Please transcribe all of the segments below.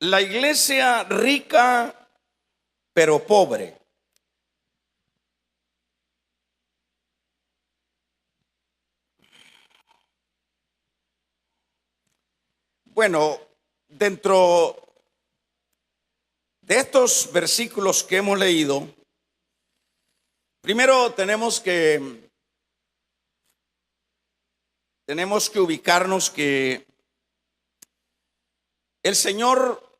La iglesia rica pero pobre. Bueno, dentro de estos versículos que hemos leído, primero tenemos que ubicarnos que el Señor,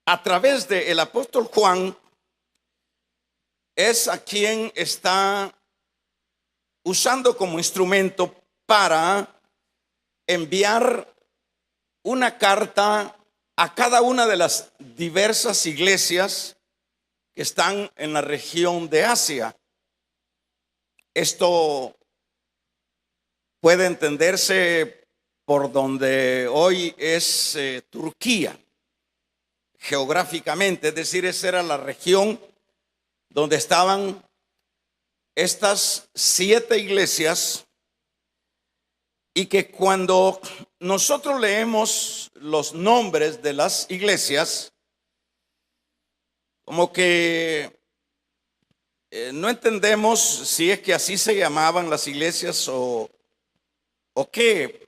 a través del apóstol Juan, es a quien está usando como instrumento para enviar una carta a cada una de las diversas iglesias que están en la región de Asia. Esto puede entenderse por donde hoy es Turquía, geográficamente, es decir, esa era la región donde estaban estas 7 iglesias, y que cuando nosotros leemos los nombres de las iglesias, como que no entendemos si es que así se llamaban las iglesias o qué.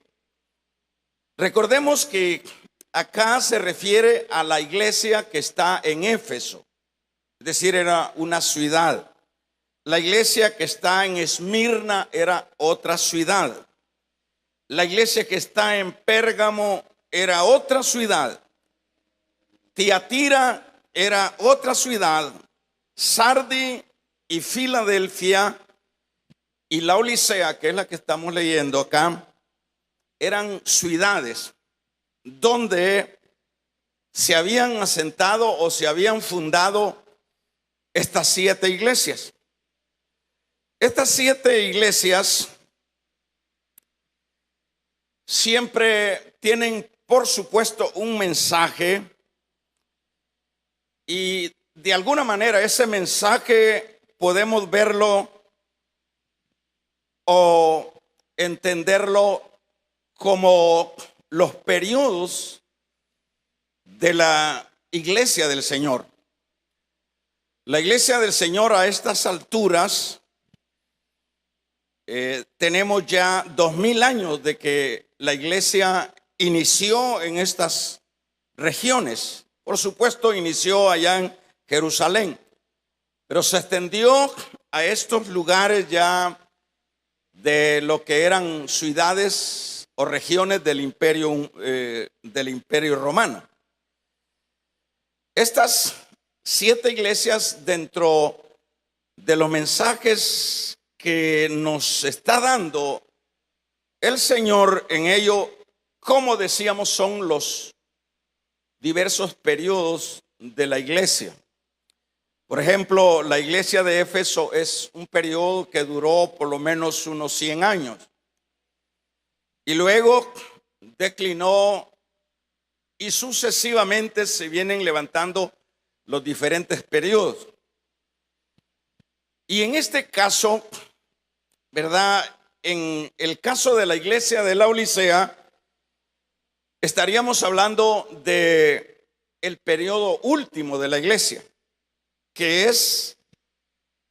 Recordemos que acá se refiere a la iglesia que está en Éfeso, es decir, era una ciudad. La iglesia que está en Esmirna era otra ciudad. La iglesia que está en Pérgamo era otra ciudad. Tiatira era otra ciudad. Sardi y Filadelfia y Laodicea, que es la que estamos leyendo acá, eran ciudades donde se habían asentado o se habían fundado estas 7 iglesias. Estas 7 iglesias siempre tienen, por supuesto, un mensaje, y de alguna manera ese mensaje podemos verlo o entenderlo como los periodos de la iglesia del Señor. La iglesia del Señor a estas alturas, tenemos ya 2000 años de que la iglesia inició en estas regiones. Por supuesto, inició allá en Jerusalén, pero se extendió a estos lugares ya de lo que eran ciudades o regiones del imperio romano. Estas 7 iglesias, dentro de los mensajes que nos está dando el Señor en ello, como decíamos, son los diversos periodos de la iglesia. Por ejemplo, la iglesia de Éfeso es un periodo que duró por lo menos unos 100 años. Y luego declinó y sucesivamente se vienen levantando los diferentes periodos. Y en este caso, ¿verdad? En el caso de la iglesia de Laodicea, estaríamos hablando de el periodo último de la iglesia, que es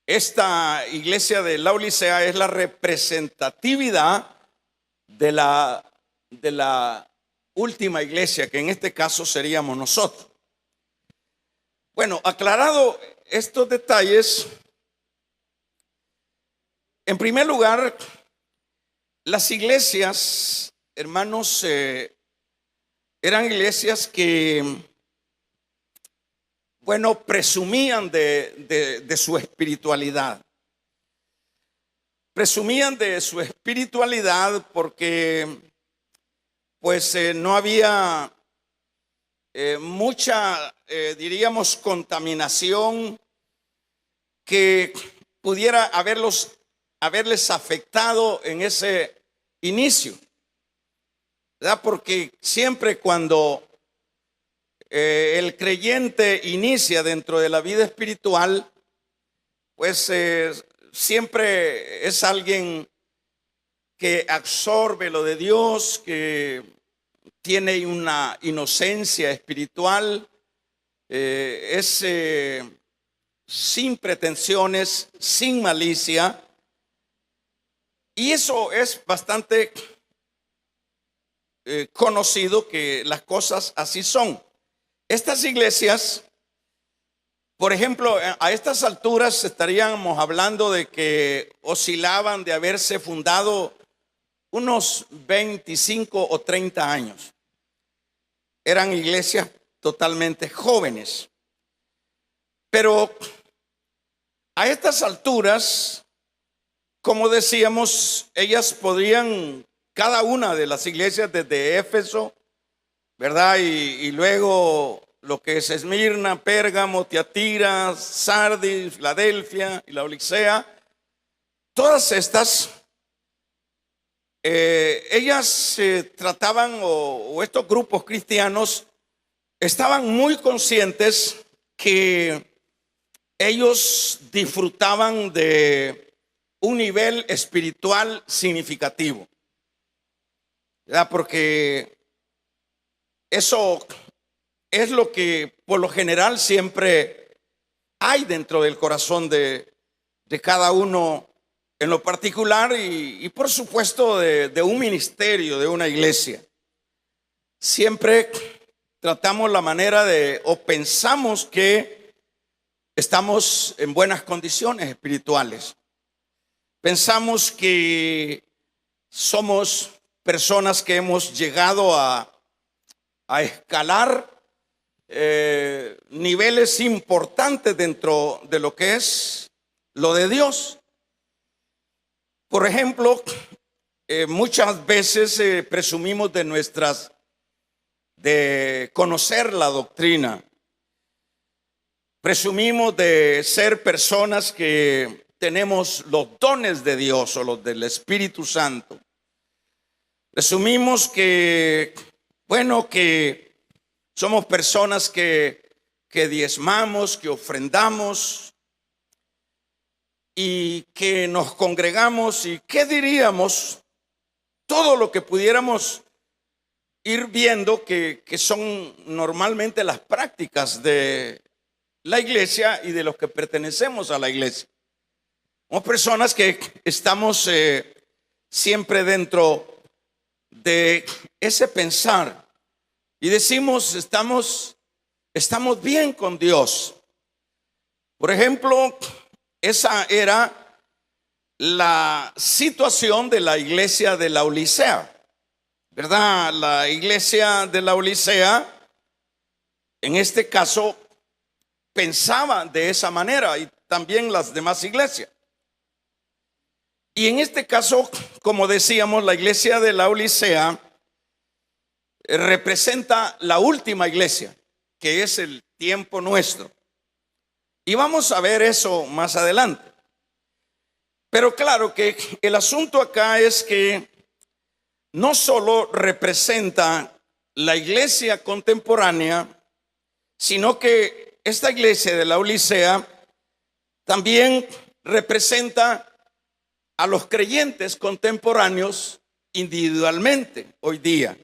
esta iglesia de Laodicea, es la representatividad de la última iglesia, que en este caso seríamos nosotros. Bueno, aclarado estos detalles, en primer lugar, las iglesias, hermanos, eran iglesias que, bueno, presumían de su espiritualidad. Presumían de su espiritualidad porque, pues, no había mucha, diríamos, contaminación que pudiera haberles afectado en ese inicio, ¿verdad? Porque siempre cuando el creyente inicia dentro de la vida espiritual, pues siempre es alguien que absorbe lo de Dios, que tiene una inocencia espiritual, es sin pretensiones, sin malicia. Y eso es bastante conocido, que las cosas así son. Estas iglesias, por ejemplo, a estas alturas estaríamos hablando de que oscilaban de haberse fundado unos 25 o 30 años. Eran iglesias totalmente jóvenes. Pero a estas alturas, como decíamos, ellas podrían, cada una de las iglesias desde Éfeso, ¿verdad? Y luego lo que es Esmirna, Pérgamo, Tiatira, Sardis, Filadelfia y la Odisea, todas estas, ellas trataban, o estos grupos cristianos estaban muy conscientes que ellos disfrutaban de un nivel espiritual significativo, ¿verdad? Porque eso es lo que por lo general siempre hay dentro del corazón de cada uno en lo particular, y por supuesto de un ministerio, de una iglesia. Siempre tratamos la manera o pensamos que estamos en buenas condiciones espirituales. Pensamos que somos personas que hemos llegado a escalar niveles importantes dentro de lo que es lo de Dios. Por ejemplo, muchas veces presumimos de conocer la doctrina. Presumimos de ser personas que tenemos los dones de Dios o los del Espíritu Santo. Presumimos que somos personas que diezmamos, que ofrendamos y que nos congregamos, y qué diríamos, todo lo que pudiéramos ir viendo que son normalmente las prácticas de la iglesia y de los que pertenecemos a la iglesia. Somos personas que estamos siempre dentro de ese pensar y decimos, estamos bien con Dios. Por ejemplo, esa era la situación de la iglesia de la Odisea, ¿verdad? La iglesia de la Odisea, en este caso, pensaba de esa manera, y también las demás iglesias. Y en este caso, como decíamos, la iglesia de la Odisea representa la última iglesia, que es el tiempo nuestro. Y vamos a ver eso más adelante. Pero claro que el asunto acá es que no solo representa la iglesia contemporánea, sino que esta iglesia de la Odisea también representa a los creyentes contemporáneos individualmente hoy día,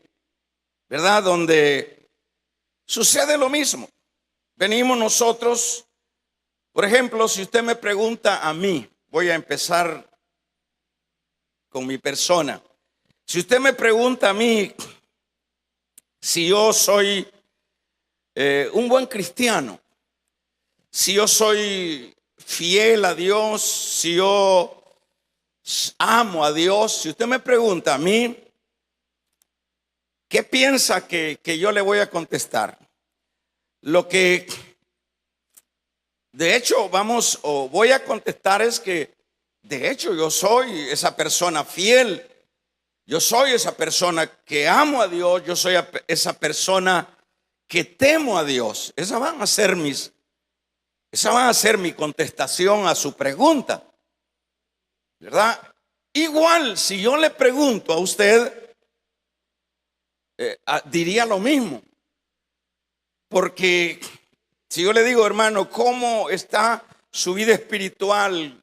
¿verdad? Donde sucede lo mismo. Venimos nosotros, por ejemplo, si usted me pregunta a mí, voy a empezar con mi persona. Si usted me pregunta a mí si yo soy un buen cristiano, si yo soy fiel a Dios, si yo amo a Dios, si usted me pregunta a mí, ¿qué piensa que yo le voy a contestar? Lo que de hecho voy a contestar es que de hecho yo soy esa persona fiel, yo soy esa persona que amo a Dios, yo soy esa persona que temo a Dios. Esa va a ser mi contestación a su pregunta, ¿verdad? Igual, si yo le pregunto a usted, diría lo mismo. Porque si yo le digo, hermano, ¿cómo está su vida espiritual?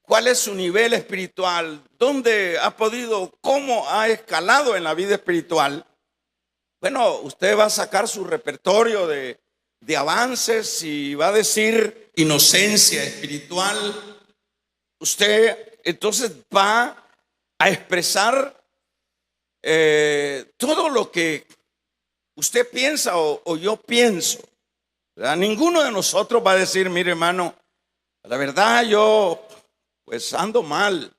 ¿Cuál es su nivel espiritual? ¿Dónde ha podido, cómo ha escalado en la vida espiritual? bueno, usted va a sacar su repertorio de avances y va a decir inocencia espiritual. Usted entonces va a expresar todo lo que usted piensa o yo pienso, ¿verdad? Ninguno de nosotros va a decir, mire hermano, la verdad yo pues ando mal.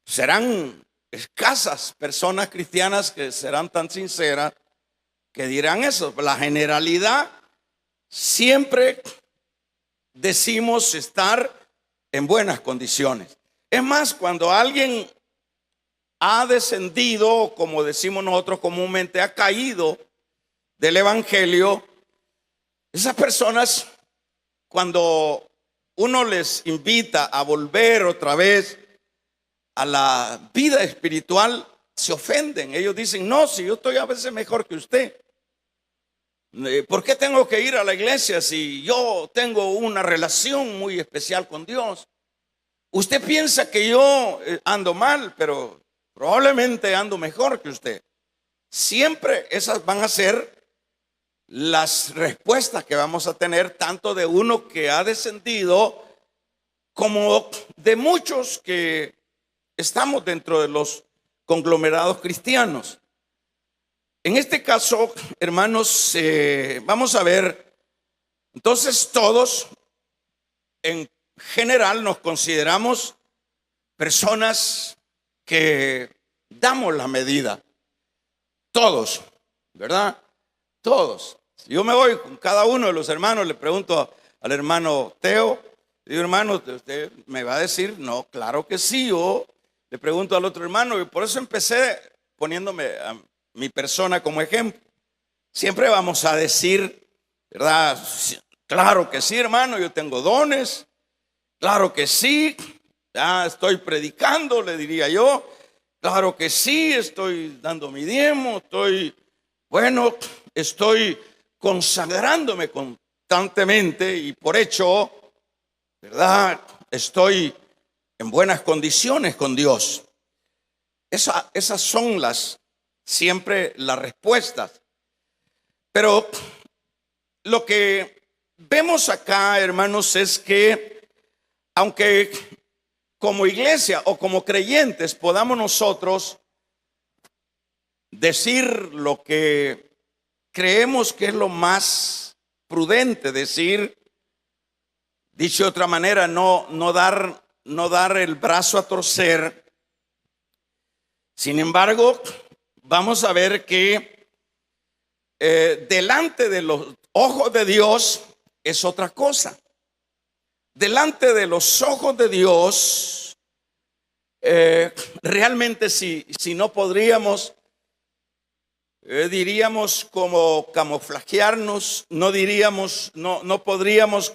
Serán escasas personas cristianas que serán tan sinceras que dirán eso. La generalidad siempre decimos estar en buenas condiciones. Es más, cuando alguien ha descendido, como decimos nosotros comúnmente, ha caído del evangelio, esas personas, cuando uno les invita a volver otra vez a la vida espiritual, se ofenden. Ellos dicen, no, si yo estoy a veces mejor que usted, ¿por qué tengo que ir a la iglesia si yo tengo una relación muy especial con Dios? Usted piensa que yo ando mal, pero probablemente ando mejor que usted. Siempre esas van a ser las respuestas que vamos a tener, tanto de uno que ha descendido como de muchos que estamos dentro de los conglomerados cristianos. En este caso, hermanos, vamos a ver, entonces todos en general nos consideramos personas que damos la medida. Todos, ¿verdad? Todos. Si yo me voy con cada uno de los hermanos, le pregunto al hermano Teo, digo, hermano, ¿usted me va a decir? No, claro que sí. Yo le pregunto al otro hermano, y por eso empecé poniéndome a mi persona como ejemplo. Siempre vamos a decir, ¿verdad? Claro que sí, hermano, yo tengo dones. Claro que sí, ya estoy predicando, le diría yo. Claro que sí, estoy dando mi diezmo, estoy consagrándome constantemente y por hecho, ¿verdad? Estoy en buenas condiciones con Dios. Esas son siempre las respuestas. Pero lo que vemos acá, hermanos, es que aunque como iglesia o como creyentes podamos nosotros decir lo que creemos que es lo más prudente decir, dicho de otra manera, no dar el brazo a torcer. Sin embargo, vamos a ver que delante de los ojos de Dios es otra cosa. Delante de los ojos de Dios, realmente si no podríamos, diríamos como camuflajearnos, no podríamos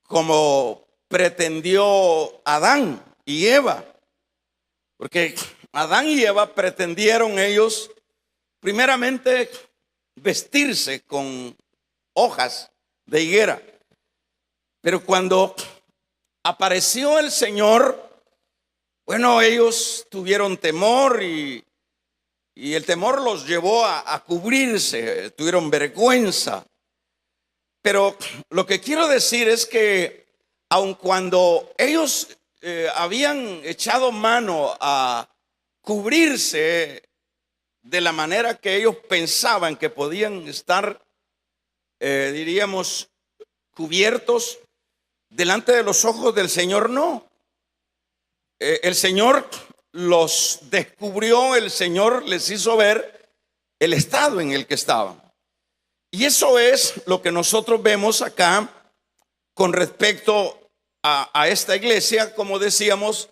como pretendió Adán y Eva, porque Adán y Eva pretendieron ellos primeramente vestirse con hojas de higuera. Pero cuando apareció el Señor, bueno, ellos tuvieron temor y el temor los llevó a cubrirse, tuvieron vergüenza. Pero lo que quiero decir es que aun cuando ellos habían echado mano a cubrirse de la manera que ellos pensaban que podían estar, diríamos, cubiertos, delante de los ojos del Señor no. El Señor los descubrió, el Señor les hizo ver el estado en el que estaban. Y eso es lo que nosotros vemos acá con respecto a esta iglesia, como decíamos,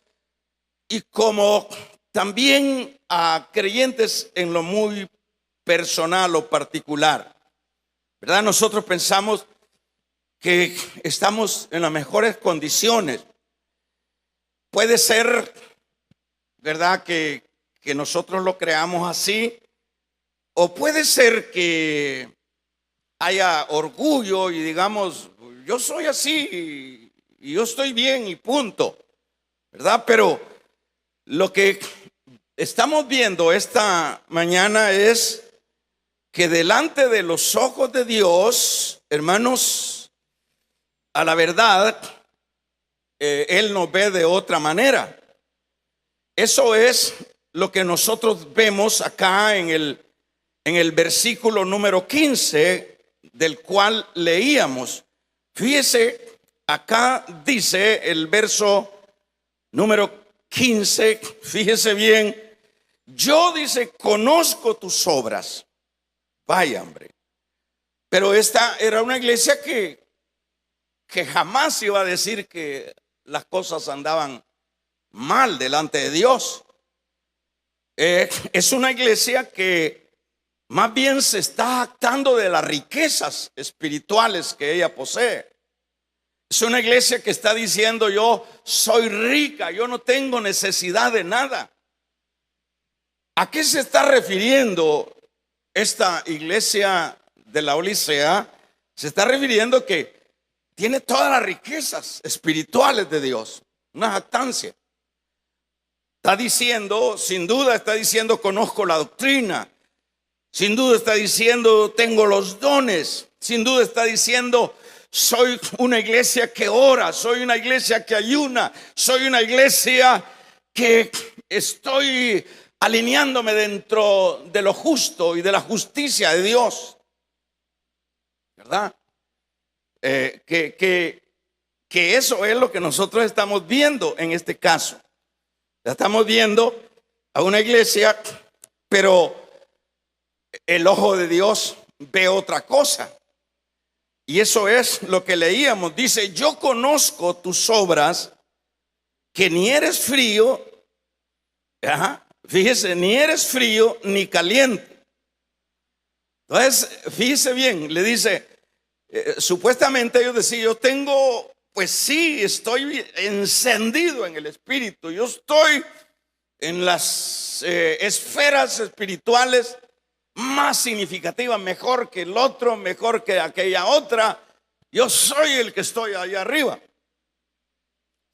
y como también a creyentes en lo muy personal o particular, ¿verdad? Nosotros pensamos que estamos en las mejores condiciones. Puede ser, ¿verdad?, que nosotros lo creamos así, o puede ser que haya orgullo y digamos, yo soy así y yo estoy bien y punto, ¿verdad? Pero lo que estamos viendo esta mañana es que delante de los ojos de Dios, hermanos, a la verdad, Él nos ve de otra manera. Eso es lo que nosotros vemos acá en el versículo número 15 del cual leíamos. Fíjese, acá dice el verso número 15, fíjese bien, yo dice, conozco tus obras. Vaya, hombre. Pero esta era una iglesia que jamás iba a decir que las cosas andaban mal delante de Dios. Es una iglesia que más bien se está jactando de las riquezas espirituales que ella posee. Es una iglesia que está diciendo: yo soy rica, yo no tengo necesidad de nada. ¿A qué se está refiriendo esta iglesia de la Odisea? Se está refiriendo que tiene todas las riquezas espirituales de Dios, una jactancia. Está diciendo, sin duda está diciendo, conozco la doctrina. Sin duda está diciendo, tengo los dones. Sin duda está diciendo, soy una iglesia que ora, soy una iglesia que ayuna, soy una iglesia que estoy alineándome dentro de lo justo y de la justicia de Dios, ¿verdad? Que eso es lo que nosotros estamos viendo en este caso. Estamos viendo a una iglesia, pero el ojo de Dios ve otra cosa. Y eso es lo que leíamos. Dice: yo conozco tus obras, que ni eres frío, fíjese, ni eres frío ni caliente. Entonces, fíjese bien, le dice, supuestamente ellos decían: yo tengo, pues sí, estoy encendido en el espíritu, yo estoy en las esferas espirituales más significativa, mejor que el otro, mejor que aquella otra. Yo soy el que estoy allá arriba.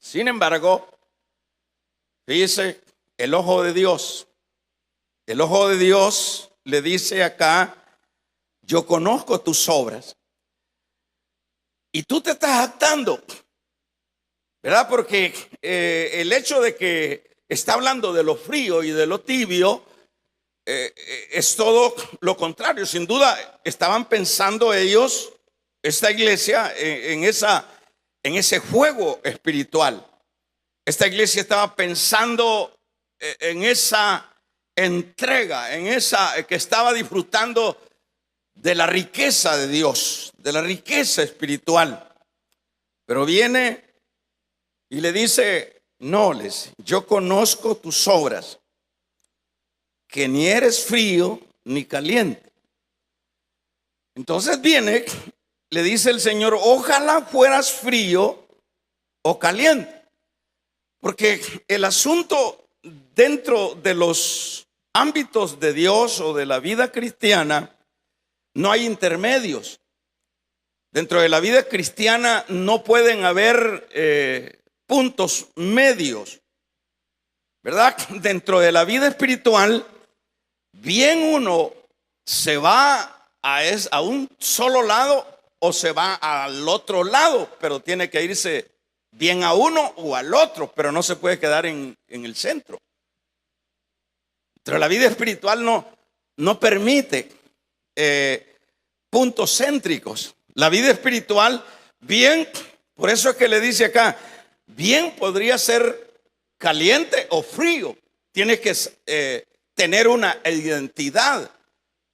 Sin embargo, fíjese, el ojo de Dios le dice acá: yo conozco tus obras. Y tú te estás jactando, ¿verdad? Porque el hecho de que está hablando de lo frío y de lo tibio, es todo lo contrario. Sin duda estaban pensando ellos, esta iglesia, en ese juego espiritual. Esta iglesia estaba pensando en esa entrega, en esa que estaba disfrutando de la riqueza de Dios, de la riqueza espiritual. Pero viene y le dice: no, yo conozco tus obras, que ni eres frío ni caliente. Entonces viene, le dice el Señor: ojalá fueras frío o caliente. Porque el asunto dentro de los ámbitos de Dios o de la vida cristiana, no hay intermedios. Dentro de la vida cristiana no pueden haber puntos medios, ¿verdad? Dentro de la vida espiritual, bien uno se va a un solo lado o se va al otro lado, pero tiene que irse bien a uno o al otro, pero no se puede quedar en el centro. Pero la vida espiritual no permite puntos céntricos. La vida espiritual, bien, por eso es que le dice acá, bien podría ser caliente o frío. Tienes que tener una identidad.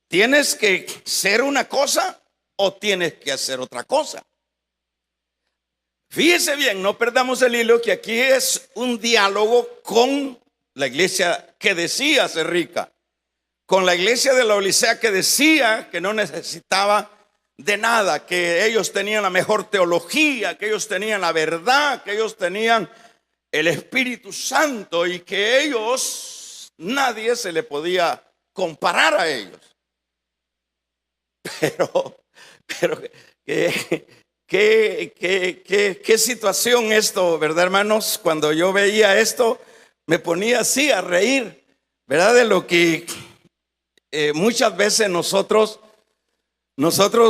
Tienes que ser una cosa o tienes que hacer otra cosa. Fíjese bien, no perdamos el hilo, que aquí es un diálogo con la iglesia que decía ser rica, con la iglesia de la Odisea que decía que no necesitaba de nada, que ellos tenían la mejor teología, que ellos tenían la verdad, que ellos tenían el Espíritu Santo y que ellos, nadie se le podía comparar a ellos. Pero qué situación esto, ¿verdad, hermanos? Cuando yo veía esto, me ponía así a reír, ¿verdad? De lo que muchas veces nosotros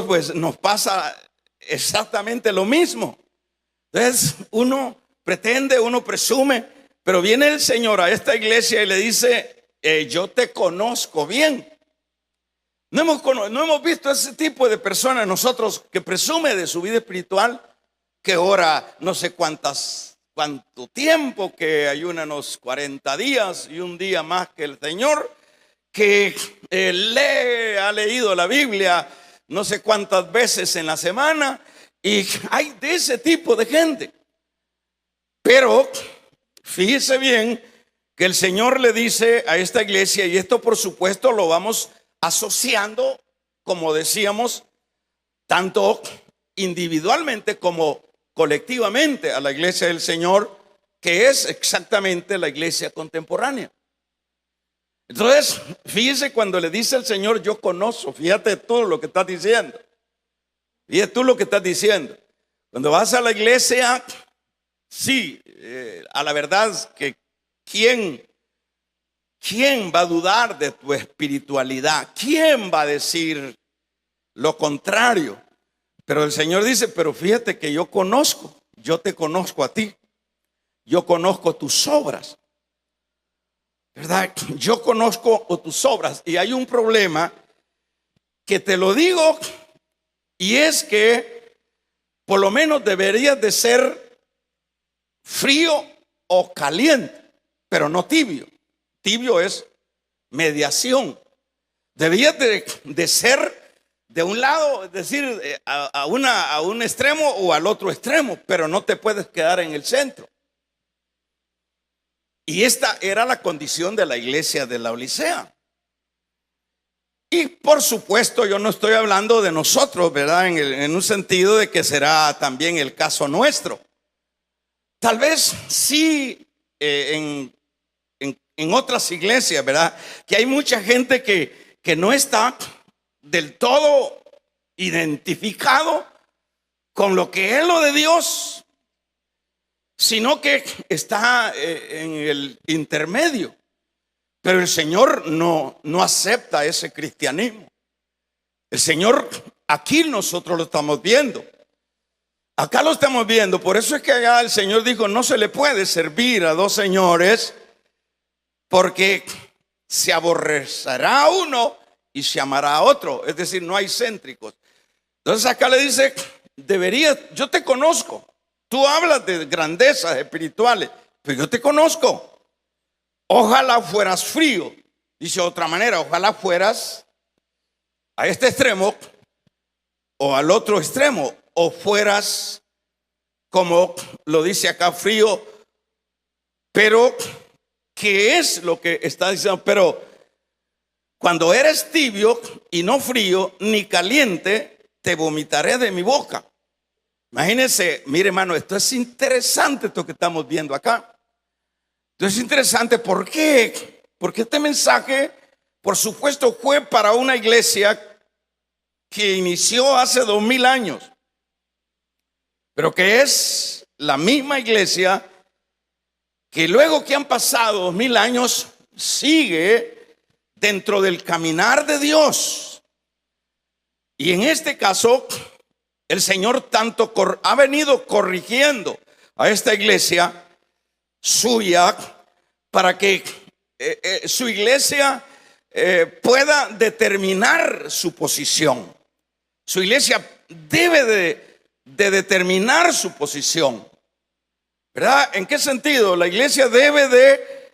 pues nos pasa exactamente lo mismo. Entonces uno pretende, uno presume, pero viene el Señor a esta iglesia y le dice, yo te conozco bien. No hemos visto ese tipo de personas nosotros que presume de su vida espiritual, que ora no sé cuánto tiempo, que ayuna unos 40 días y un día más que el Señor, que ha leído la Biblia no sé cuántas veces en la semana, y hay de ese tipo de gente. Pero fíjese bien que el Señor le dice a esta iglesia, y esto por supuesto lo vamos asociando, como decíamos, tanto individualmente como colectivamente a la iglesia del Señor, que es exactamente la iglesia contemporánea. Entonces, fíjese cuando le dice el Señor, yo conozco, fíjate todo lo que estás diciendo. Fíjate tú lo que estás diciendo. Cuando vas a la iglesia, sí, a la verdad que ¿quién va a dudar de tu espiritualidad? ¿Quién va a decir lo contrario? Pero el Señor dice, pero fíjate que yo te conozco a ti. Yo conozco tus obras. ¿Verdad? Yo conozco tus obras. Y hay un problema que te lo digo, y es que por lo menos deberías de ser frío o caliente, pero no tibio. Tibio es mediación. Deberías de ser de un lado, es decir, a un extremo o al otro extremo, pero no te puedes quedar en el centro. Y esta era la condición de la iglesia de Laodicea. Y por supuesto yo no estoy hablando de nosotros, ¿verdad? En un sentido de que será también el caso nuestro. Tal vez sí en otras iglesias, ¿verdad? Que hay mucha gente que no está del todo identificado con lo que es lo de Dios, sino que está en el intermedio. Pero el Señor no acepta ese cristianismo. El Señor, aquí nosotros lo estamos viendo. Acá lo estamos viendo. Por eso es que allá el Señor dijo, no se le puede servir a dos señores, porque se aborrecerá a uno y se amará a otro. Es decir, no hay céntricos. Entonces acá le dice, yo te conozco. Tú hablas de grandezas espirituales, pero yo te conozco. Ojalá fueras frío. Dice de otra manera, ojalá fueras a este extremo o al otro extremo, o fueras, como lo dice acá, frío. Pero ¿qué es lo que está diciendo? Pero cuando eres tibio y no frío ni caliente, te vomitaré de mi boca. Imagínense, mire hermano, esto es interesante, esto que estamos viendo acá. Esto es interesante. ¿Por qué? Porque este mensaje, por supuesto, fue para una iglesia que inició hace 2000 años, pero que es la misma iglesia que luego que han pasado 2000 años sigue dentro del caminar de Dios. Y en este caso el Señor tanto ha venido corrigiendo a esta iglesia suya para que su iglesia pueda determinar su posición. Su iglesia debe de determinar su posición, ¿verdad? ¿En qué sentido? La iglesia debe de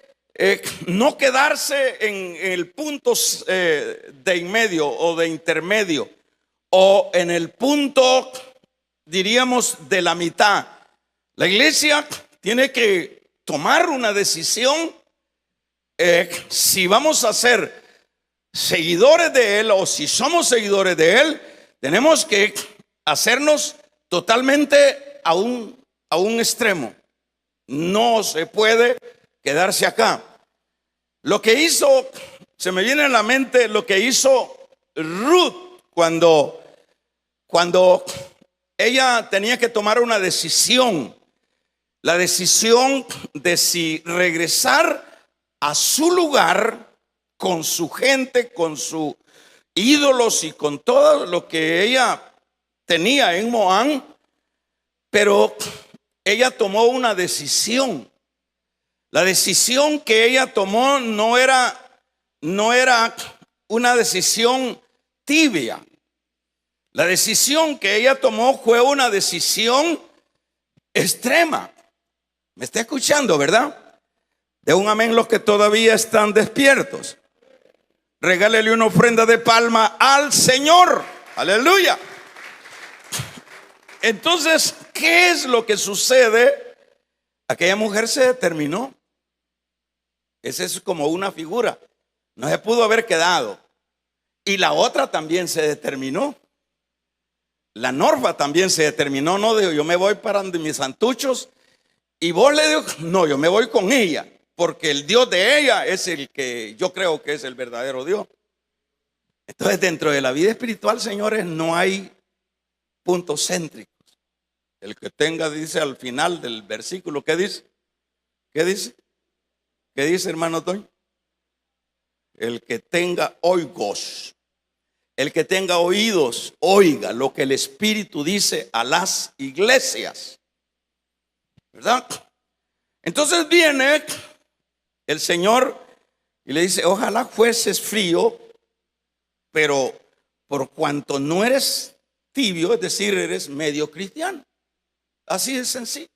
no quedarse en el punto de en medio o de intermedio, o en el punto, diríamos, de la mitad. La iglesia tiene que tomar una decisión si vamos a ser seguidores de Él, o si somos seguidores de Él, tenemos que hacernos totalmente a un extremo. No se puede quedarse acá. Lo que hizo, se me viene a la mente lo que hizo Ruth cuando ella tenía que tomar una decisión. La decisión de si regresar a su lugar con su gente, con sus ídolos y con todo lo que ella tenía en Moab, pero ella tomó una decisión. La decisión que ella tomó no era una decisión tibia. La decisión que ella tomó fue una decisión extrema. ¿Me está escuchando, verdad? De un amén los que todavía están despiertos. Regálele una ofrenda de palma al Señor. Aleluya. Entonces, ¿qué es lo que sucede? Aquella mujer se determinó. Esa es como una figura. No se pudo haber quedado. Y la otra también se determinó. La Norfa también se determinó. No dijo, yo me voy para mis santuchos. Y vos le dijo, no, yo me voy con ella. Porque el Dios de ella es el que yo creo que es el verdadero Dios. Entonces, dentro de la vida espiritual, señores, no hay puntos céntricos. El que tenga, dice al final del versículo, ¿qué dice? ¿Qué dice? ¿Qué dice, hermano Toño? El que tenga oigos, el que tenga oídos, oiga lo que el Espíritu dice a las iglesias. ¿Verdad? Entonces viene el Señor y le dice, ojalá fueses frío, pero por cuanto no eres tibio, es decir, eres medio cristiano. Así de sencillo.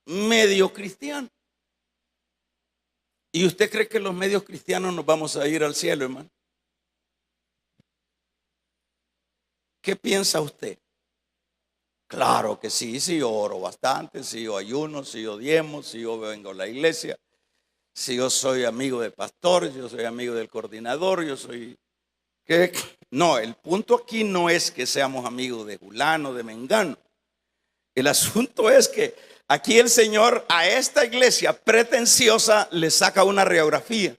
Medio cristiano. ¿Y usted cree que los medios cristianos nos vamos a ir al cielo, hermano? ¿Qué piensa usted? Claro que sí, si yo oro bastante, si yo ayuno, si yo diezmo, si yo vengo a la iglesia, si yo soy amigo del pastor, yo soy amigo del coordinador, yo soy... ¿Qué? No, el punto aquí no es que seamos amigos de fulano, de mengano. El asunto es que aquí el Señor a esta iglesia pretenciosa le saca una radiografía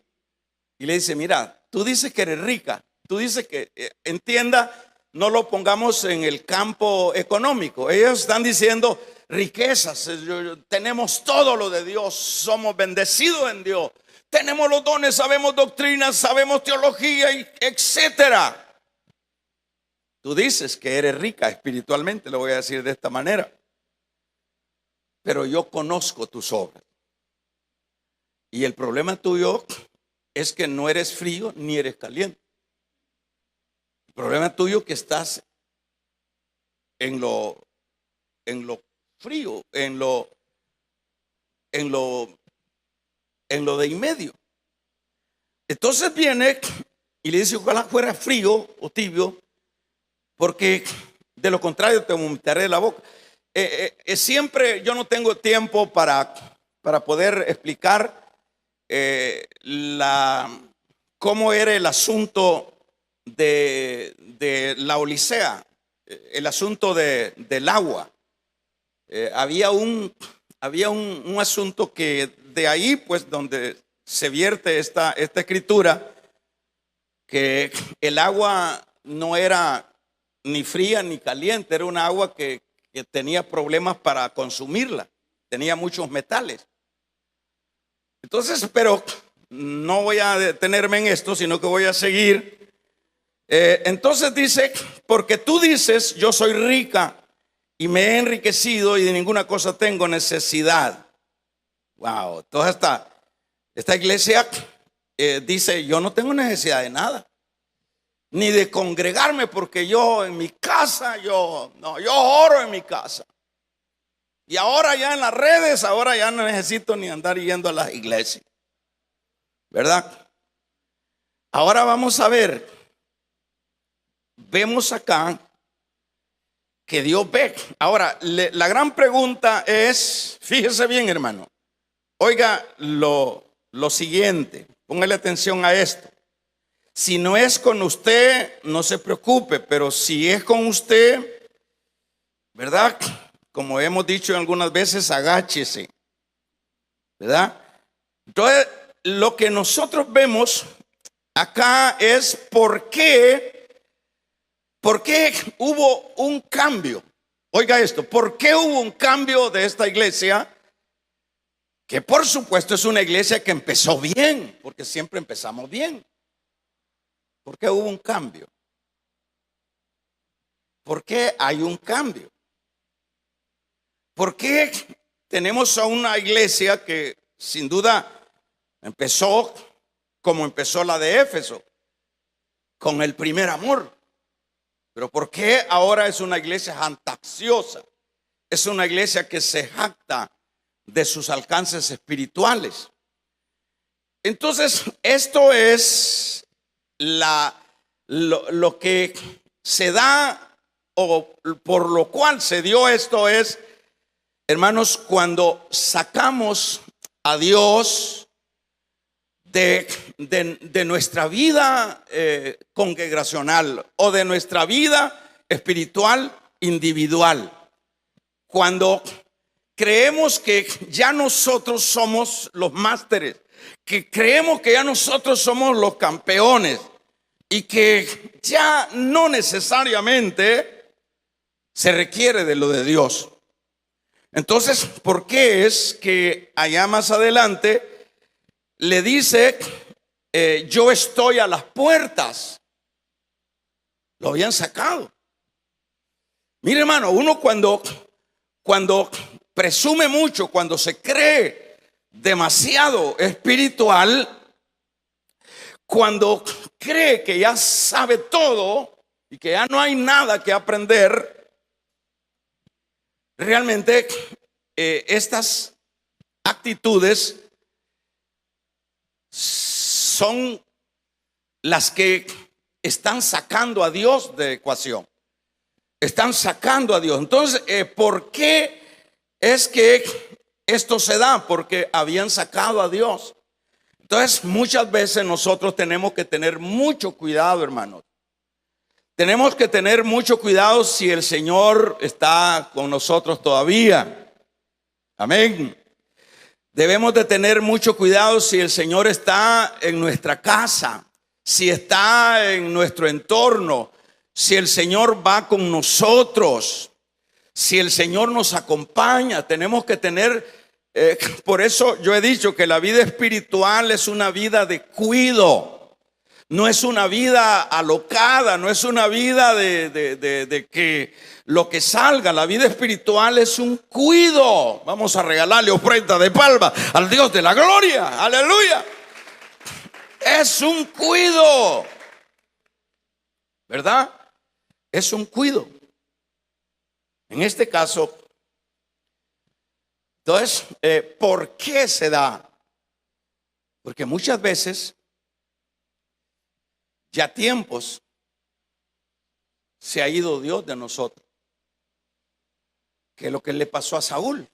y le dice, mira, tú dices que eres rica, tú dices que, entienda, no lo pongamos en el campo económico. Ellos están diciendo riquezas, tenemos todo lo de Dios, somos bendecidos en Dios, tenemos los dones, sabemos doctrinas, sabemos teología, etcétera. Tú dices que eres rica espiritualmente, lo voy a decir de esta manera. Pero yo conozco tus obras. Y el problema tuyo es que no eres frío ni eres caliente. El problema tuyo es que estás en lo frío, en lo de en medio. Entonces viene y le dice, ojalá fuera frío o tibio, porque de lo contrario te vomitaré de la boca. Siempre yo no tengo tiempo para poder explicar cómo era el asunto de la Odisea, el asunto del agua. Había un asunto que de ahí, pues, donde se vierte esta escritura, que el agua no era ni fría ni caliente, era una agua que tenía problemas para consumirla, tenía muchos metales. Entonces, pero no voy a detenerme en esto, sino que voy a seguir. Entonces dice, porque tú dices, yo soy rica y me he enriquecido y de ninguna cosa tengo necesidad. Wow, toda esta iglesia dice, yo no tengo necesidad de nada, ni de congregarme, porque yo en mi casa, yo oro en mi casa. Y ahora ya en las redes, ahora ya no necesito ni andar yendo a las iglesias, ¿verdad? Ahora vamos a ver, vemos acá que Dios ve. Ahora, la gran pregunta es, fíjese bien, hermano, oiga lo siguiente, póngale atención a esto. Si no es con usted, no se preocupe, pero si es con usted, ¿verdad? Como hemos dicho algunas veces, agáchese, ¿verdad? Entonces, lo que nosotros vemos acá es por qué hubo un cambio. Oiga esto, ¿por qué hubo un cambio de esta iglesia que por supuesto es una iglesia que empezó bien, porque siempre empezamos bien. ¿Por qué hubo un cambio? ¿Por qué hay un cambio? ¿Por qué tenemos a una iglesia que sin duda empezó como empezó la de Éfeso, con el primer amor? Pero ¿por qué ahora es una iglesia jactanciosa? Es una iglesia que se jacta de sus alcances espirituales. Entonces, esto es lo que se da, o por lo cual se dio esto es, hermanos, cuando sacamos a Dios de nuestra vida congregacional o de nuestra vida espiritual individual. Cuando creemos que ya nosotros somos los másteres, que creemos que ya nosotros somos los campeones y que ya no necesariamente se requiere de lo de Dios. Entonces, ¿por qué es que allá más adelante le dice, yo estoy a las puertas? Lo habían sacado. Mire, hermano, uno cuando presume mucho, cuando se cree demasiado espiritual, cuando cree que ya sabe todo y que ya no hay nada que aprender, realmente estas actitudes son las que están sacando a Dios de ecuación. Están sacando a Dios. Entonces, ¿por qué es que esto se da? Porque habían sacado a Dios. Entonces, muchas veces nosotros tenemos que tener mucho cuidado, hermanos. Tenemos que tener mucho cuidado si el Señor está con nosotros todavía. Amén. Debemos de tener mucho cuidado si el Señor está en nuestra casa, si está en nuestro entorno, si el Señor va con nosotros, si el Señor nos acompaña. Tenemos que tener, por eso yo he dicho que la vida espiritual es una vida de cuidado. No es una vida alocada, no es una vida de que lo que salga. La vida espiritual es un cuido. Vamos a regalarle ofrenda de palma al Dios de la gloria. Aleluya. Es un cuido, ¿verdad? Es un cuido. En este caso, entonces, ¿por qué se da? Porque muchas veces, ya tiempos, se ha ido Dios de nosotros. ¿Qué es lo que le pasó a Saúl?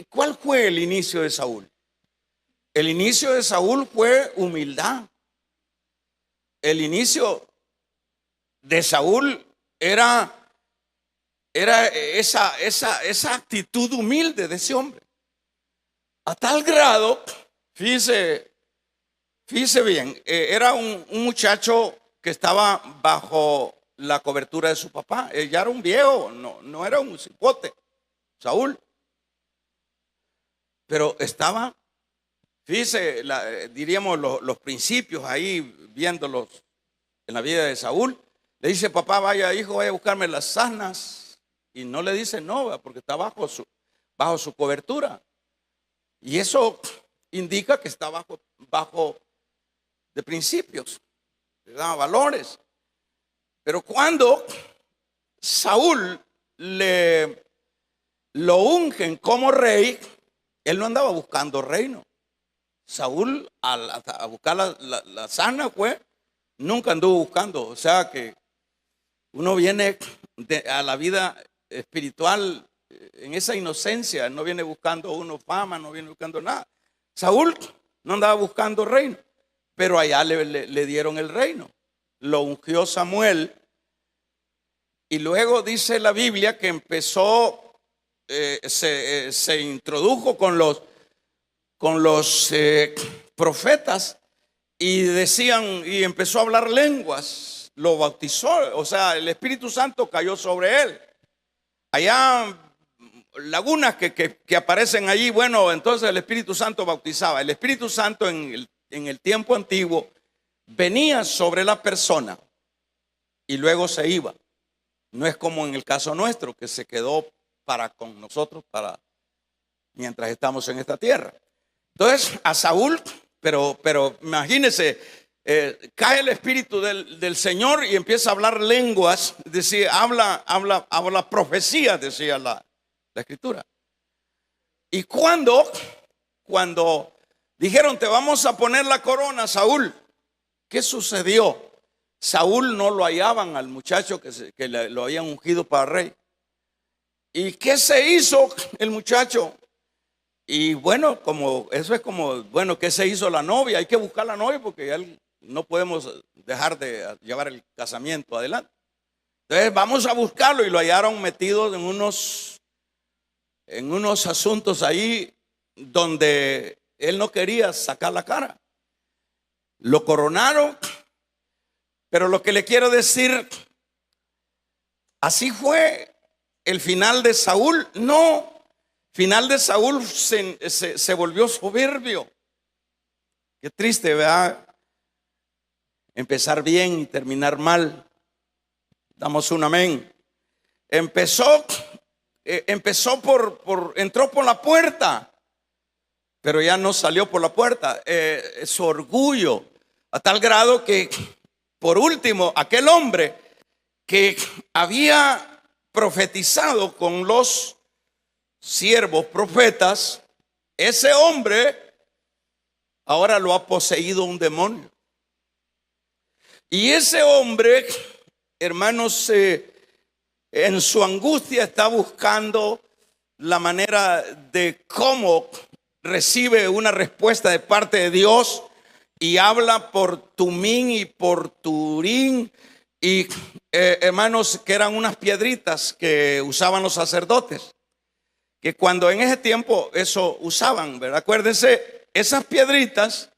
¿Cuál fue el inicio de Saúl? El inicio de Saúl fue humildad. El inicio de Saúl era esa actitud humilde de ese hombre. A tal grado, fíjese bien, era un muchacho que estaba bajo la cobertura de su papá. Él ya era un viejo, no era un cipote, Saúl. Pero estaba, fíjese, diríamos los principios ahí, viéndolos en la vida de Saúl. Le dice, papá, vaya hijo, vaya a buscarme las asnas. Y no le dice no, porque está bajo su cobertura. Y eso indica que está bajo de principios, ¿verdad? Valores. Pero cuando Saúl lo ungen como rey, él no andaba buscando reino. Saúl a buscar la sana, pues, nunca anduvo buscando. O sea que uno viene a la vida espiritual en esa inocencia, no viene buscando uno fama, no viene buscando nada. Saúl no andaba buscando reino, pero allá le dieron el reino. Lo ungió Samuel y luego dice la Biblia que empezó, se introdujo con los profetas y decían, y empezó a hablar lenguas, lo bautizó, o sea, el Espíritu Santo cayó sobre él. Allá lagunas que aparecen allí. Bueno, entonces el Espíritu Santo bautizaba. El Espíritu Santo en el tiempo antiguo venía sobre la persona y luego se iba. No es como en el caso nuestro, que se quedó para con nosotros para mientras estamos en esta tierra. Entonces a Saúl, pero imagínense, cae el Espíritu del Señor y empieza a hablar lenguas, decía, habla profecías, decía la Escritura. Y cuando dijeron, te vamos a poner la corona, Saúl, ¿qué sucedió? Saúl no lo hallaban al muchacho que lo habían ungido para rey. ¿Y qué se hizo el muchacho? Y bueno, eso es como, bueno, ¿qué se hizo la novia? Hay que buscar la novia porque ya no podemos dejar de llevar el casamiento adelante. Entonces vamos a buscarlo, y lo hallaron metido en unos asuntos ahí donde él no quería sacar la cara. Lo coronaron, pero lo que le quiero decir, así fue el final de Saúl. No, final de Saúl se volvió soberbio. Qué triste, ¿verdad? Empezar bien y terminar mal. Damos un amén. Entró por la puerta, pero ya no salió por la puerta. Su orgullo, a tal grado que, por último, aquel hombre que había profetizado con los siervos profetas, ese hombre ahora lo ha poseído un demonio. Y ese hombre, hermanos, en su angustia está buscando la manera de cómo recibe una respuesta de parte de Dios, y habla por Tumín y por Turín, y hermanos, que eran unas piedritas que usaban los sacerdotes, que cuando en ese tiempo eso usaban, ¿verdad? Acuérdense, esas piedritas,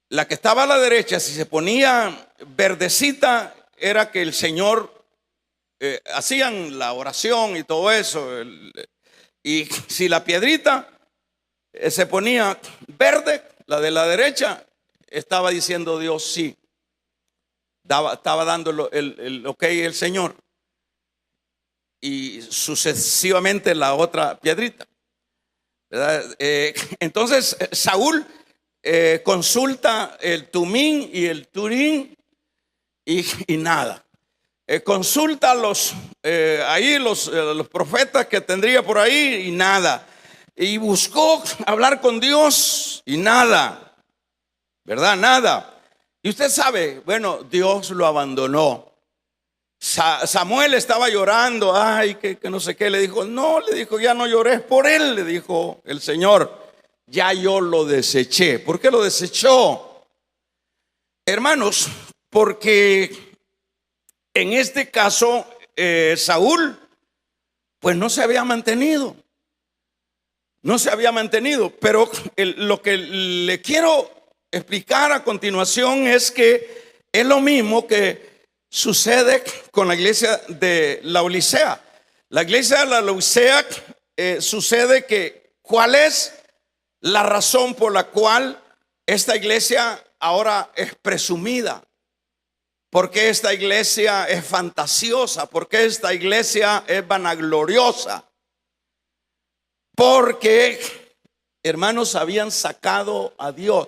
la que estaba a la derecha, si se ponía verdecita, era que el Señor hacían la oración y todo eso. Y si la piedrita se ponía verde, la de la derecha, estaba diciendo Dios sí. Estaba dando el ok el Señor. Y sucesivamente la otra piedrita, ¿verdad? Entonces Saúl consulta el Tumín y el Turín y nada. Consulta los profetas que tendría por ahí y nada. Y buscó hablar con Dios y nada, ¿verdad? Nada. Y usted sabe, bueno, Dios lo abandonó. Samuel estaba llorando, ay, que no sé qué. Le dijo, no, le dijo, ya no llores por él, le dijo el Señor. Ya yo lo deseché. ¿Por qué lo desechó? Hermanos, porque en este caso Saúl pues no se había mantenido. No se había mantenido. Pero lo que le quiero explicar a continuación es que es lo mismo que sucede con la iglesia de Laodicea. La iglesia de Laodicea sucede que, ¿cuál es la razón por la cual esta iglesia ahora es presumida? ¿Por qué esta iglesia es fantasiosa? ¿Por qué esta iglesia es vanagloriosa? Porque, hermanos, habían sacado a Dios.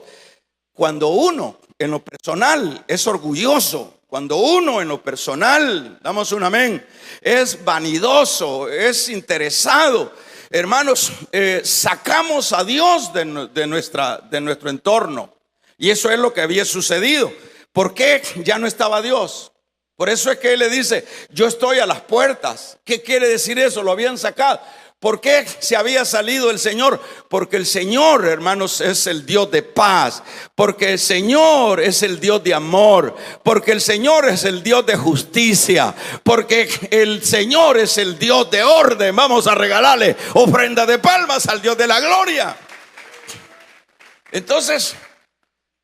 Cuando uno en lo personal es orgulloso, cuando uno en lo personal, damos un amén, es vanidoso, es interesado, hermanos, sacamos a Dios de nuestro entorno. Y eso es lo que había sucedido. ¿Por qué ya no estaba Dios? Por eso es que él le dice, yo estoy a las puertas. ¿Qué quiere decir eso? Lo habían sacado. ¿Por qué se había salido el Señor? Porque el Señor, hermanos, es el Dios de paz. Porque el Señor es el Dios de amor. Porque el Señor es el Dios de justicia. Porque el Señor es el Dios de orden. Vamos a regalarle ofrenda de palmas al Dios de la gloria. Entonces,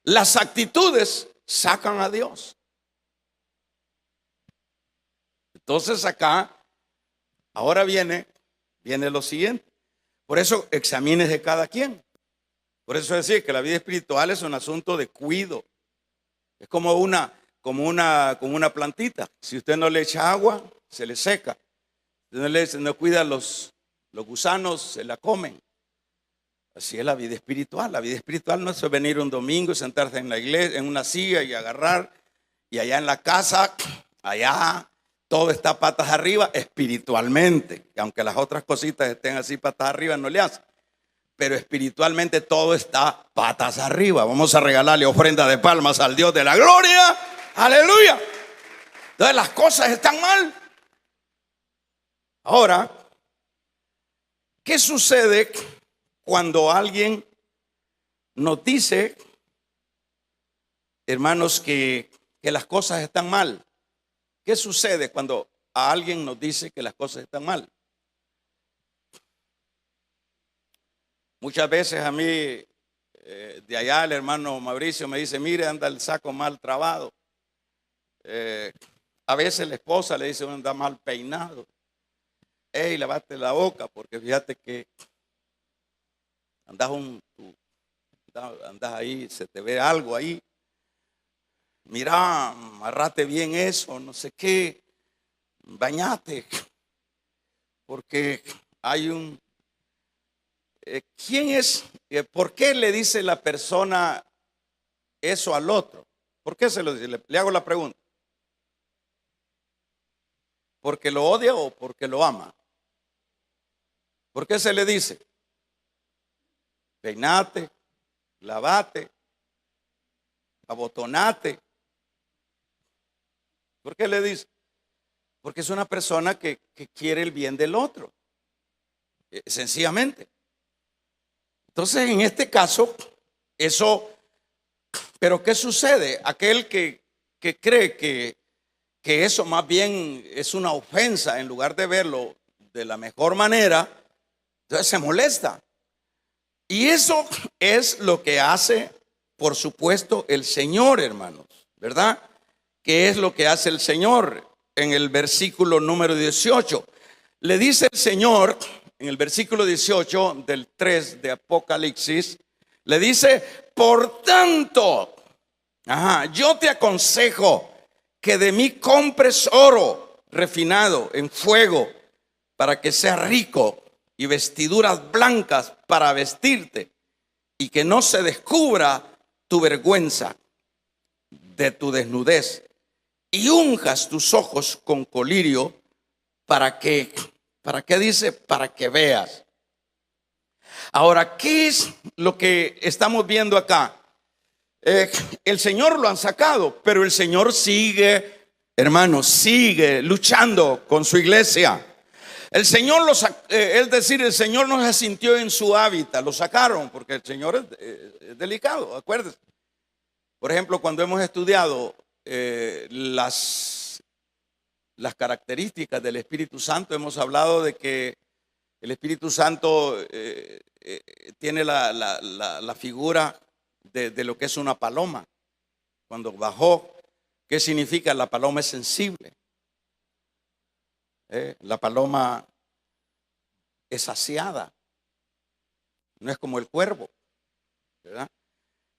las actitudes sacan a Dios. Entonces acá, ahora viene viene lo siguiente. Por eso examines de cada quien. Por eso es decir que la vida espiritual es un asunto de cuidado. Es como una plantita. Si usted no le echa agua, se le seca. Si usted no cuida los gusanos, se la comen. Así es la vida espiritual. La vida espiritual no es venir un domingo y sentarse en la iglesia, en una silla y agarrar. Y allá en la casa, allá todo está patas arriba espiritualmente. Aunque las otras cositas estén así patas arriba, no le hacen. Pero espiritualmente todo está patas arriba. Vamos a regalarle ofrenda de palmas al Dios de la gloria. Aleluya. Entonces las cosas están mal. Ahora, ¿qué sucede cuando alguien nos dice, hermanos, que las cosas están mal? ¿Qué sucede cuando a alguien nos dice que las cosas están mal? Muchas veces a mí, de allá el hermano Mauricio me dice, mire, anda el saco mal trabado. A veces la esposa le dice, anda mal peinado. Hey, lavate la boca, porque fíjate que andas ahí, se te ve algo ahí. Mira, amarrate bien eso, no sé qué. Bañate, porque hay un... ¿Quién es? ¿Por qué le dice la persona eso al otro? ¿Por qué se lo dice? Le hago la pregunta. ¿Porque lo odia o porque lo ama? ¿Por qué se le dice? Peinate, lavate, abotonate. ¿Por qué le dice? Porque es una persona que quiere el bien del otro. Sencillamente. Entonces, en este caso, eso, pero ¿qué sucede? Aquel que cree que eso más bien es una ofensa, en lugar de verlo de la mejor manera, entonces se molesta. Y eso es lo que hace, por supuesto, el Señor, hermanos, ¿verdad? ¿Qué es lo que hace el Señor? En el versículo número 18, le dice el Señor, en el versículo 18 del 3 de Apocalipsis, le dice, por tanto, yo te aconsejo que de mí compres oro refinado en fuego para que seas rico y vestiduras blancas para vestirte y que no se descubra tu vergüenza de tu desnudez y unjas tus ojos con colirio ¿para qué dice? Para que veas. Ahora, ¿qué es lo que estamos viendo acá? El Señor lo han sacado, pero el Señor sigue, hermanos, sigue luchando con su iglesia. El Señor es decir, el Señor nos asintió en su hábitat, lo sacaron porque el Señor es delicado, acuérdense. Por ejemplo, cuando hemos estudiado las características del Espíritu Santo, hemos hablado de que el Espíritu Santo tiene la figura de lo que es una paloma. Cuando bajó, ¿qué significa? La paloma es sensible. La paloma es saciada. No es como el cuervo, ¿verdad?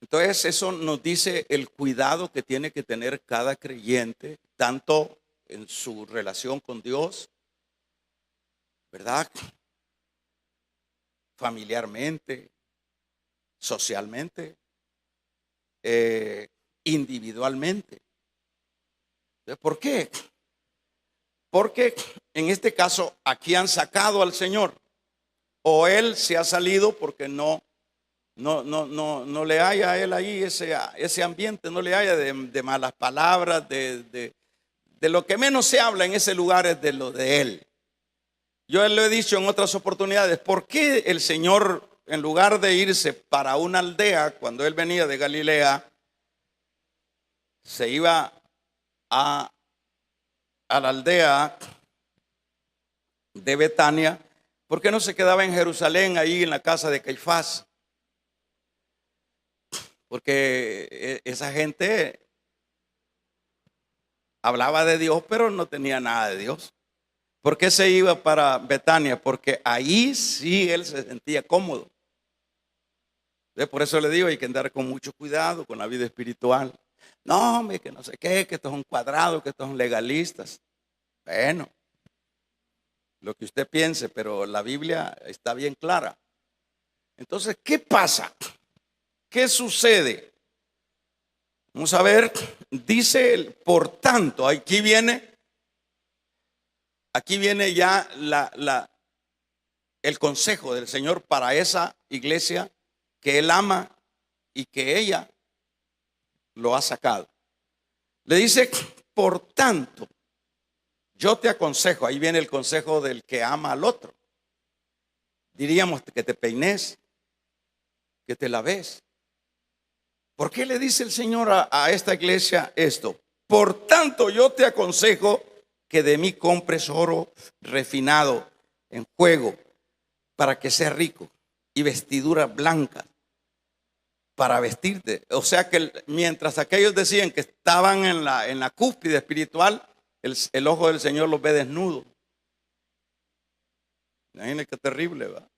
Entonces eso nos dice el cuidado que tiene que tener cada creyente, tanto en su relación con Dios, ¿verdad? Familiarmente, socialmente, individualmente. ¿Por qué? Porque en este caso aquí han sacado al Señor, o Él se ha salido porque no le haya a Él ahí ese ambiente, no le haya de malas palabras, de lo que menos se habla en ese lugar es de lo de Él. Yo lo he dicho en otras oportunidades, ¿por qué el Señor, en lugar de irse para una aldea, cuando Él venía de Galilea, se iba a la aldea de Betania? ¿Por qué no se quedaba en Jerusalén, ahí en la casa de Caifás? Porque esa gente hablaba de Dios, pero no tenía nada de Dios. ¿Por qué se iba para Betania? Porque ahí sí él se sentía cómodo. Por eso le digo, hay que andar con mucho cuidado con la vida espiritual. No, hombre, que no sé qué, que estos son cuadrados, que estos son legalistas. Bueno, lo que usted piense, pero la Biblia está bien clara. Entonces, ¿qué pasa? ¿Qué sucede? Vamos a ver, dice, por tanto, aquí viene ya el consejo del Señor para esa iglesia que Él ama y que ella lo ha sacado. Le dice, por tanto, yo te aconsejo, ahí viene el consejo del que ama al otro. Diríamos que te peines, que te laves. ¿Por qué le dice el Señor a esta iglesia esto? Por tanto, yo te aconsejo que de mí compres oro refinado en juego para que seas rico y vestiduras blancas para vestirte. O sea que mientras aquellos decían que estaban en la cúspide espiritual, el ojo del Señor los ve desnudos. Imagínense qué terrible, ¿va?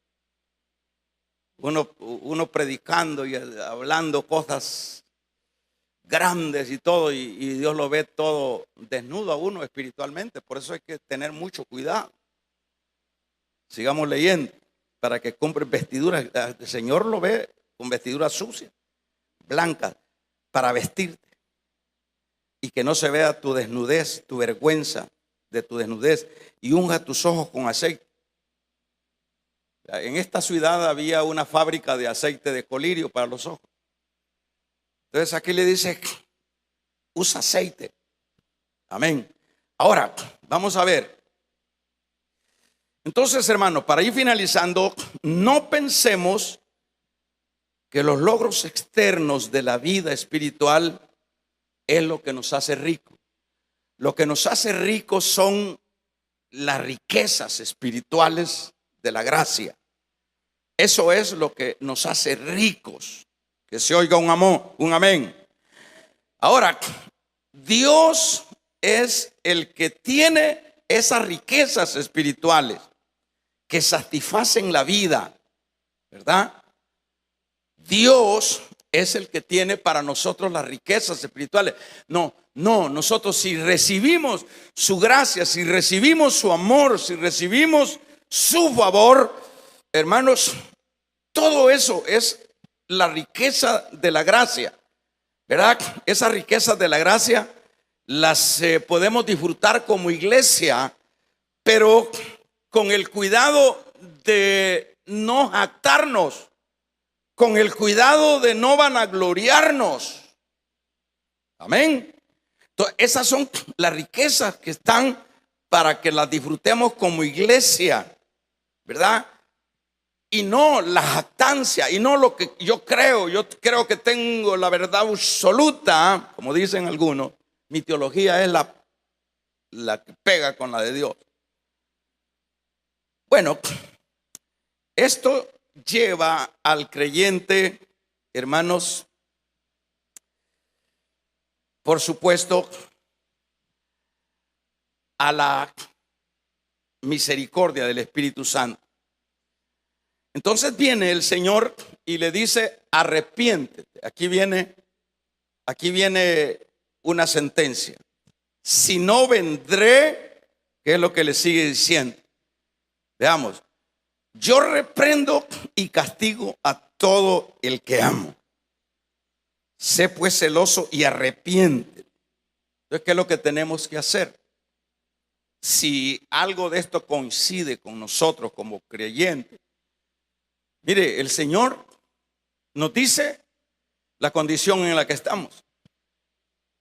Uno predicando y hablando cosas grandes y todo, y Dios lo ve todo desnudo a uno espiritualmente. Por eso hay que tener mucho cuidado. Sigamos leyendo para que compres vestiduras. El Señor lo ve con vestiduras sucias, blancas, para vestirte y que no se vea tu desnudez, tu vergüenza de tu desnudez, y unja tus ojos con aceite. En esta ciudad había una fábrica de aceite de colirio para los ojos. Entonces aquí le dice, usa aceite. Amén. Ahora, vamos a ver. Entonces, hermano, para ir finalizando, no pensemos que los logros externos de la vida espiritual es lo que nos hace ricos. Lo que nos hace ricos son las riquezas espirituales de la gracia. Eso es lo que nos hace ricos. Que se oiga un amén. Ahora, Dios es el que tiene esas riquezas espirituales que satisfacen la vida, ¿verdad? Dios es el que tiene para nosotros las riquezas espirituales. No, nosotros si recibimos su gracia, si recibimos su amor, si recibimos su favor, hermanos, todo eso es la riqueza de la gracia, ¿verdad? Esas riquezas de la gracia las podemos disfrutar como iglesia, pero con el cuidado de no jactarnos, con el cuidado de no vanagloriarnos. Amén. Entonces, esas son las riquezas que están para que las disfrutemos como iglesia, ¿verdad? Y no la jactancia, y no lo que yo creo que tengo la verdad absoluta, como dicen algunos. Mi teología es la que pega con la de Dios. Bueno, esto lleva al creyente, hermanos, por supuesto, a la misericordia del Espíritu Santo. Entonces viene el Señor y le dice, arrepiéntete. Aquí viene una sentencia. Si no vendré, ¿qué es lo que le sigue diciendo? Veamos. Yo reprendo y castigo a todo el que amo. Sé pues celoso y arrepiéntete. Entonces, ¿qué es lo que tenemos que hacer? Si algo de esto coincide con nosotros como creyentes, mire, el Señor nos dice la condición en la que estamos,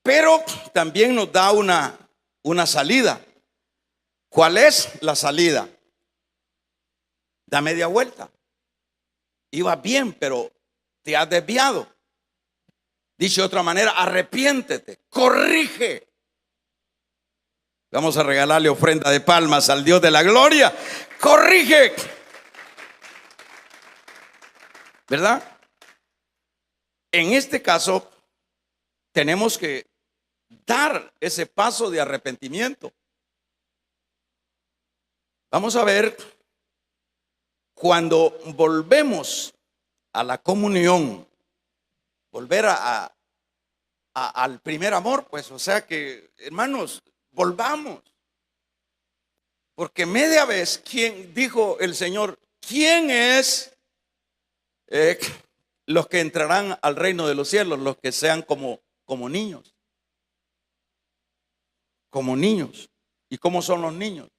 pero también nos da una salida. ¿Cuál es la salida? Da media vuelta. Ibas bien, pero te has desviado. Dicho de otra manera, arrepiéntete, corrige. Vamos a regalarle ofrenda de palmas al Dios de la gloria. Corrige. ¿Verdad? En este caso, tenemos que dar ese paso de arrepentimiento. Vamos a ver cuando volvemos a la comunión, volver al primer amor, pues, o sea que, hermanos, volvamos. Porque media vez, ¿quién dijo el Señor? ¿Quién es los que entrarán al reino de los cielos? Los que sean como niños. Como niños. ¿Y cómo son los niños?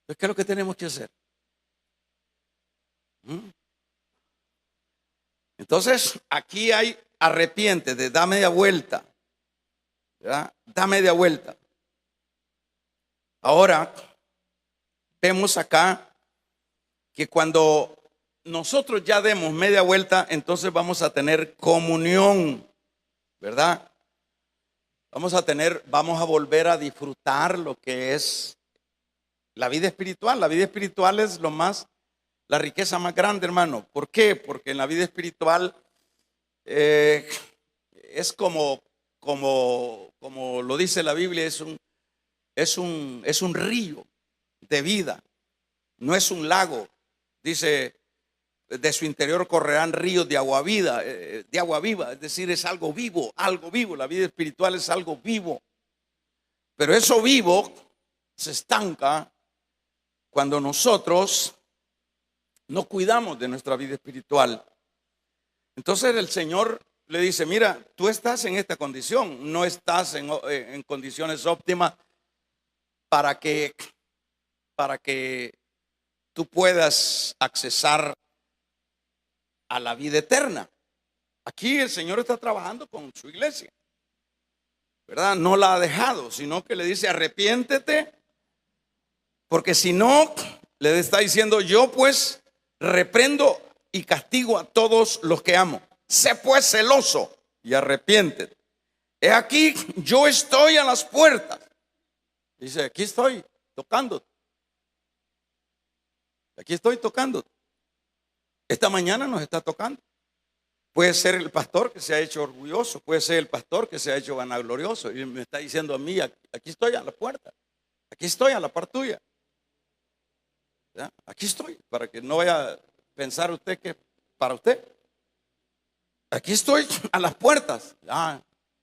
Pues, ¿qué es lo que tenemos que hacer? Entonces, aquí hay arrepiéntete, da media vuelta. ¿Verdad? Da media vuelta. Ahora, vemos acá que cuando nosotros ya demos media vuelta, entonces vamos a tener comunión, ¿verdad? Vamos a volver a disfrutar lo que es la vida espiritual. La vida espiritual es la riqueza más grande, hermano. ¿Por qué? Porque en la vida espiritual es como lo dice la Biblia, es un río de vida, no es un lago. Dice, de su interior correrán ríos de agua viva, es decir, es algo vivo, algo vivo. La vida espiritual es algo vivo, pero eso vivo se estanca cuando nosotros no cuidamos de nuestra vida espiritual. Entonces el Señor le dice, mira, tú estás en esta condición, no estás en condiciones óptimas para que tú puedas accesar a la vida eterna. Aquí el Señor está trabajando con su iglesia, ¿verdad? No la ha dejado, sino que le dice, arrepiéntete, porque si no, le está diciendo, yo pues reprendo y castigo a todos los que amo. Sé pues celoso y arrepiéntete. He aquí, yo estoy a las puertas. Dice, aquí estoy tocando. Aquí estoy tocando. Esta mañana nos está tocando. Puede ser el pastor que se ha hecho orgulloso, puede ser el pastor que se ha hecho vanaglorioso y me está diciendo a mí, aquí estoy a la puerta, aquí estoy a la par tuya. ¿Ya? Aquí estoy, para que no vaya a pensar usted que para usted. Aquí estoy a las puertas.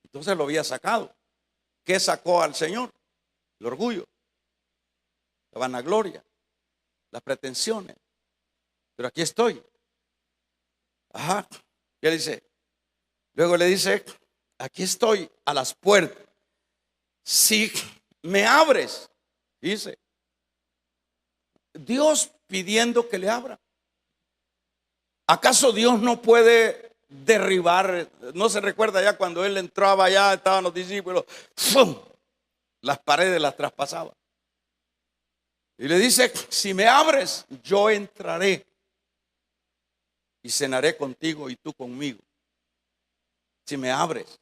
Entonces lo había sacado. ¿Qué sacó al Señor? El orgullo, la vanagloria, las pretensiones. Pero aquí estoy. Ajá. Y él dice, luego le dice, aquí estoy a las puertas. Si me abres, dice, Dios pidiendo que le abra. ¿Acaso Dios no puede derribar? ¿No se recuerda ya cuando él entraba allá, estaban los discípulos, ¡fum!, las paredes las traspasaba? Y le dice, si me abres, yo entraré y cenaré contigo y tú conmigo. Si me abres.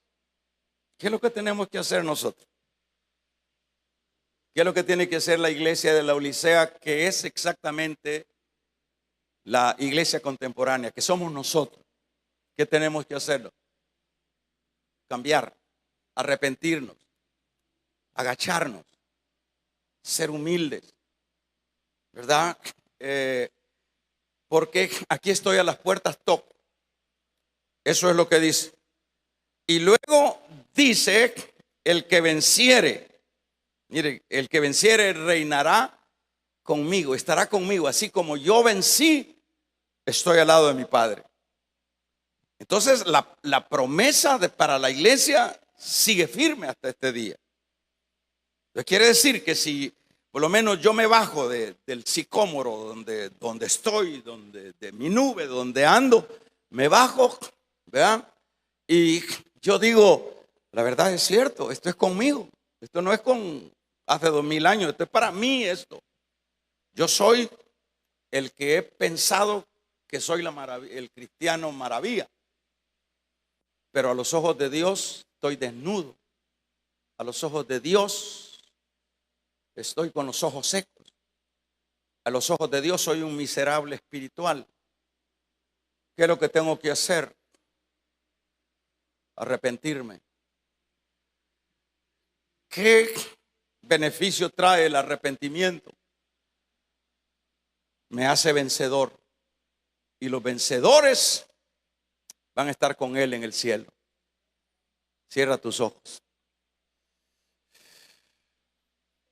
¿Qué es lo que tenemos que hacer nosotros? ¿Qué es lo que tiene que hacer la iglesia de la Odisea, que es exactamente la iglesia contemporánea, que somos nosotros? ¿Qué tenemos que hacerlo? Cambiar, arrepentirnos, agacharnos, ser humildes, ¿verdad? Porque aquí estoy a las puertas, toco. Eso es lo que dice. Y luego dice, el que venciere, mire, el que venciere reinará conmigo, estará conmigo, así como yo vencí, estoy al lado de mi Padre. Entonces la promesa para la iglesia sigue firme hasta este día. Entonces quiere decir que si por lo menos yo me bajo del sicómoro donde estoy, de mi nube, donde ando, me bajo, ¿verdad? Y yo digo, la verdad es cierto, esto es conmigo, esto no es con hace 2000 años, esto es para mí esto. Yo soy el que he pensado que soy el cristiano maravilla, pero a los ojos de Dios estoy desnudo, a los ojos de Dios estoy con los ojos secos, a los ojos de Dios soy un miserable espiritual. ¿Qué es lo que tengo que hacer? Arrepentirme. ¿Qué beneficio trae el arrepentimiento? me hace vencedor. Y los vencedores van a estar con Él en el cielo. Cierra tus ojos.